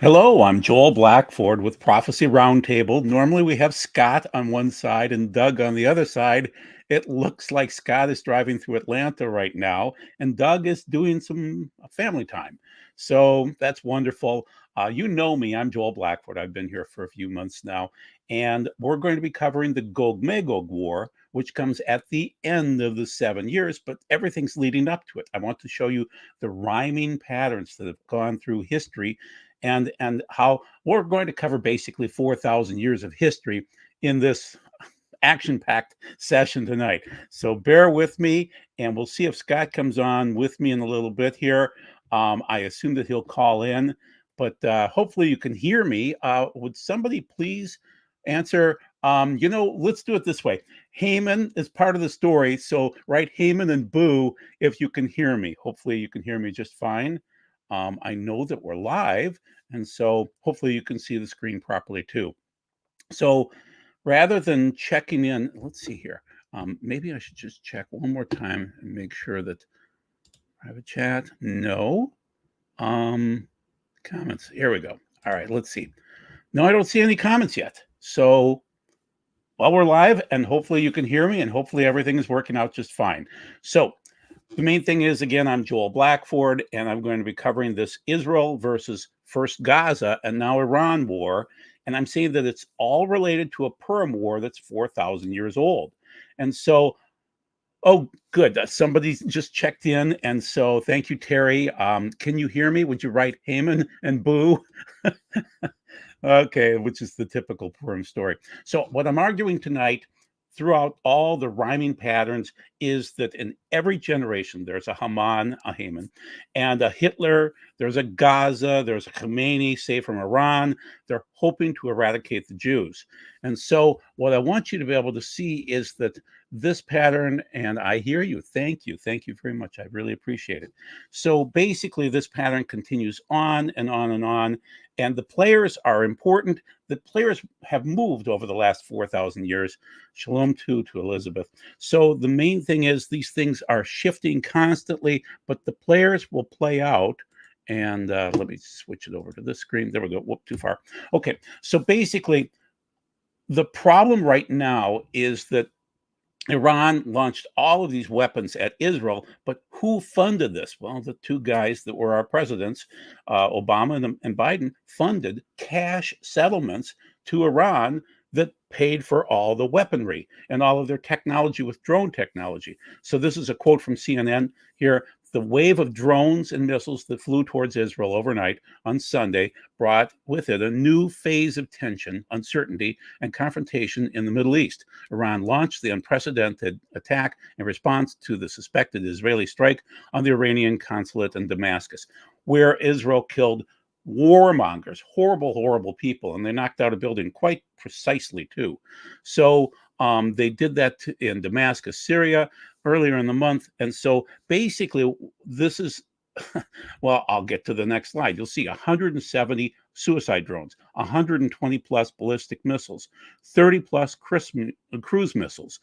Hello, I'm Joel Blackford with Prophecy Roundtable. Normally we have Scott on one side and Doug on the other side. It looks like Scott is driving through Atlanta right now, and Doug is doing some family time. So that's wonderful. You know me, I'm Joel Blackford. I've been here for a few months now, and we're going to be covering the Gog Magog War, which comes at the end of the 7 years, but everything's leading up to it. I want to show you the rhyming patterns that have gone through history and how we're going to cover basically 4,000 years of history in this action-packed session tonight. So bear with me, and we'll see if Scott comes on with me in a little bit here. I assume that he'll call in, but hopefully you can hear me. Would somebody please answer? Let's do it this way. Haman is part of the story, so write Haman and Boo if you can hear me. Hopefully you can hear me just fine. I know that we're live, and so hopefully you can see the screen properly too. So rather than checking in, let's see here. Maybe I should just check one more time and make sure that private chat. No. Comments. Here we go. All right, let's see. No, I don't see any comments yet. So while we're live, and hopefully you can hear me, and hopefully everything is working out just fine. So the main thing is, again, I'm Joel Blackford, and I'm going to be covering this Israel versus first Gaza and now Iran war. And I'm saying that it's all related to a Purim war that's 4,000 years old. And so, oh, good. Somebody just checked in. And so thank you, Terry. Can you hear me? Would you write Haman and Boo? Okay, which is the typical Purim story. So what I'm arguing tonight throughout all the rhyming patterns is that in every generation there's a Haman, a Haman, and a Hitler, there's a Gaza, there's a Khomeini, say from Iran. They're hoping to eradicate the Jews. And so what I want you to be able to see is that this pattern, and I hear you, thank you very much, I really appreciate it. So basically this pattern continues on and on and on, and the players are important. The players have moved over the last 4,000 years. Shalom to Elizabeth. So the main thing is these things are shifting constantly, but the players will play out. And let me switch it over to this screen. There we go. Whoop, too far. Okay, so basically the problem right now is that Iran launched all of these weapons at Israel, but who funded this? Well, the two guys that were our presidents, Obama and Biden, funded cash settlements to Iran that paid for all the weaponry and all of their technology with drone technology. So this is a quote from CNN here. The wave of drones and missiles that flew towards Israel overnight on Sunday brought with it a new phase of tension, uncertainty, and confrontation in the Middle East. Iran launched the unprecedented attack in response to the suspected Israeli strike on the Iranian consulate in Damascus, where Israel killed warmongers, horrible people, and they knocked out a building quite precisely too. So they did that in Damascus, Syria, earlier in the month. And so basically, this is, well, I'll get to the next slide. You'll see 170 suicide drones, 120 plus ballistic missiles, 30 plus cruise missiles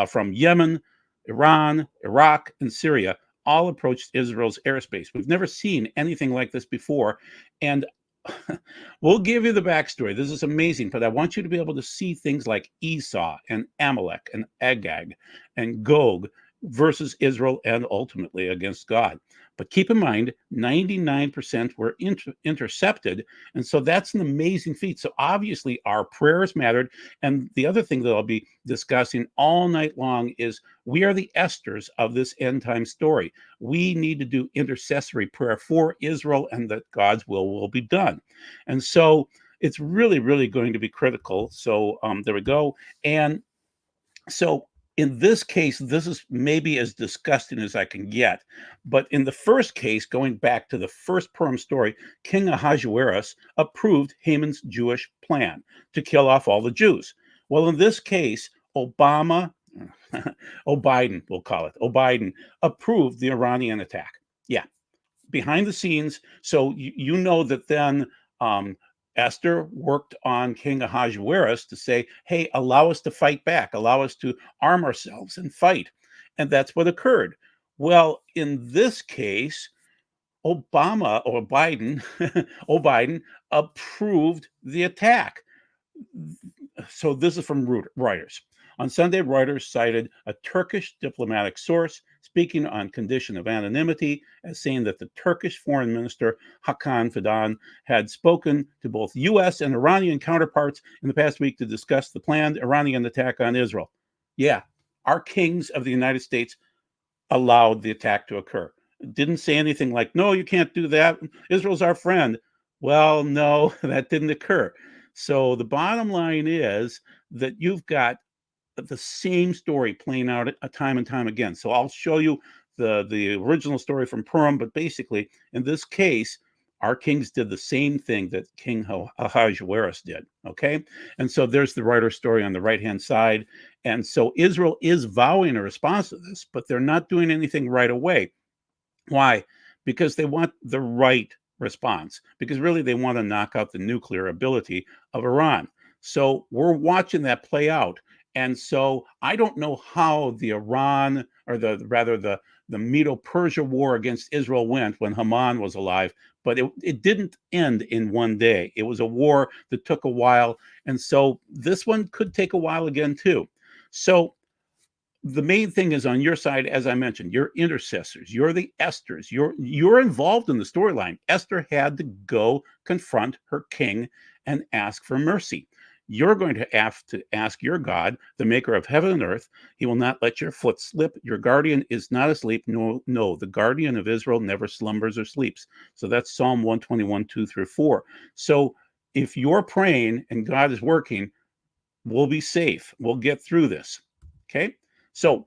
from Yemen, Iran, Iraq, and Syria all approached Israel's airspace. We've never seen anything like this before. And we'll give you the backstory. This is amazing, but I want you to be able to see things like Esau and Amalek and Agag and Gog versus Israel and ultimately against God. But keep in mind, 99% were intercepted. And so that's an amazing feat. So obviously our prayers mattered. And the other thing that I'll be discussing all night long is we are the Esthers of this end time story. We need to do intercessory prayer for Israel and that God's will be done. And so it's really going to be critical. So there we go. And so in this case, this is maybe as disgusting as I can get. But in the first case, going back to the first Purim story, King Ahasuerus approved Haman's Jewish plan to kill off all the Jews. Well, in this case, Obama, Biden, we'll call it, Biden approved the Iranian attack. Yeah, behind the scenes. So you know that then Esther worked on King Ahasuerus to say, hey, allow us to fight back, allow us to arm ourselves and fight. And that's what occurred. Well, in this case, Obama or Biden, Biden approved the attack. So this is from Reuters. On Sunday, Reuters cited a Turkish diplomatic source speaking on condition of anonymity as saying that the Turkish foreign minister Hakan Fidan had spoken to both U.S. and Iranian counterparts in the past week to discuss the planned Iranian attack on Israel. Yeah, our kings of the United States allowed the attack to occur. Didn't say anything like, no, you can't do that. Israel's our friend. Well, no, that didn't occur. So the bottom line is that you've got the same story playing out time and time again. So I'll show you the original story from Purim, but basically, in this case, our kings did the same thing that King Ahasuerus did, okay? And so there's the Reuters story on the right-hand side. And so Israel is vowing a response to this, but they're not doing anything right away. Why? Because they want the right response, because really they want to knock out the nuclear ability of Iran. So we're watching that play out. And so I don't know how the Iran, or the Medo-Persia war against Israel went when Hermon was alive, but it didn't end in one day. It was a war that took a while. And so this one could take a while again, too. So the main thing is on your side, as I mentioned, you're intercessors, you're the Esthers, you're involved in the storyline. Esther had to go confront her king and ask for mercy. You're going to have to ask your God, the maker of heaven and earth. He will not let your foot slip. Your guardian is not asleep. No, the guardian of Israel never slumbers or sleeps. So that's Psalm 121, 2-4. So if you're praying and God is working, we'll be safe. We'll get through this. Okay? So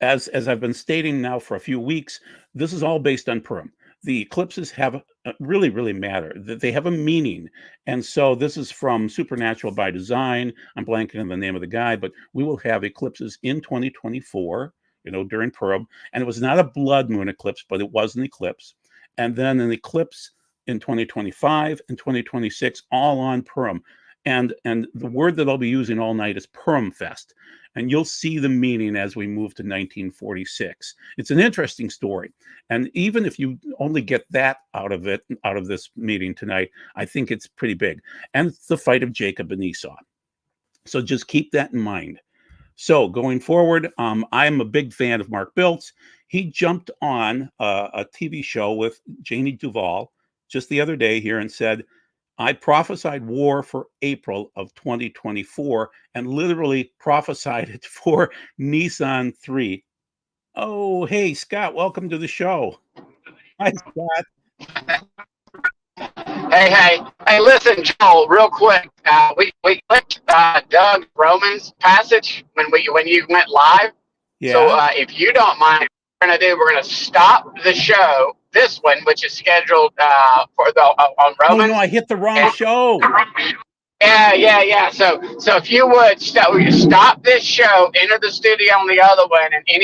as I've been stating now for a few weeks, this is all based on Purim. The eclipses have really, really matter. They have a meaning. And so this is from Supernatural by Design. I'm blanking on the name of the guy, but we will have eclipses in 2024, during Purim. And it was not a blood moon eclipse, but it was an eclipse. And then an eclipse in 2025 and 2026, all on Purim. And the word that I'll be using all night is Purim Fest. And you'll see the meaning as we move to 1946. It's an interesting story. And even if you only get that out of this meeting tonight, I think it's pretty big. And it's the fight of Jacob and Esau. So just keep that in mind. So going forward, I'm a big fan of Mark Biltz. He jumped on a TV show with Janie Duvall just the other day here and said, I prophesied war for April of 2024 and literally prophesied it for Nissan 3. Oh, hey, Scott, welcome to the show. Hi, Scott. Hey, listen, Joel, real quick. We clicked Doug Roman's passage when you went live. Yeah. So if you don't mind, what we're going to stop the show, this one, which is scheduled for on Romans. Oh, no, I hit the wrong show. Yeah. So if you would stop this show, enter the studio on the other one, and any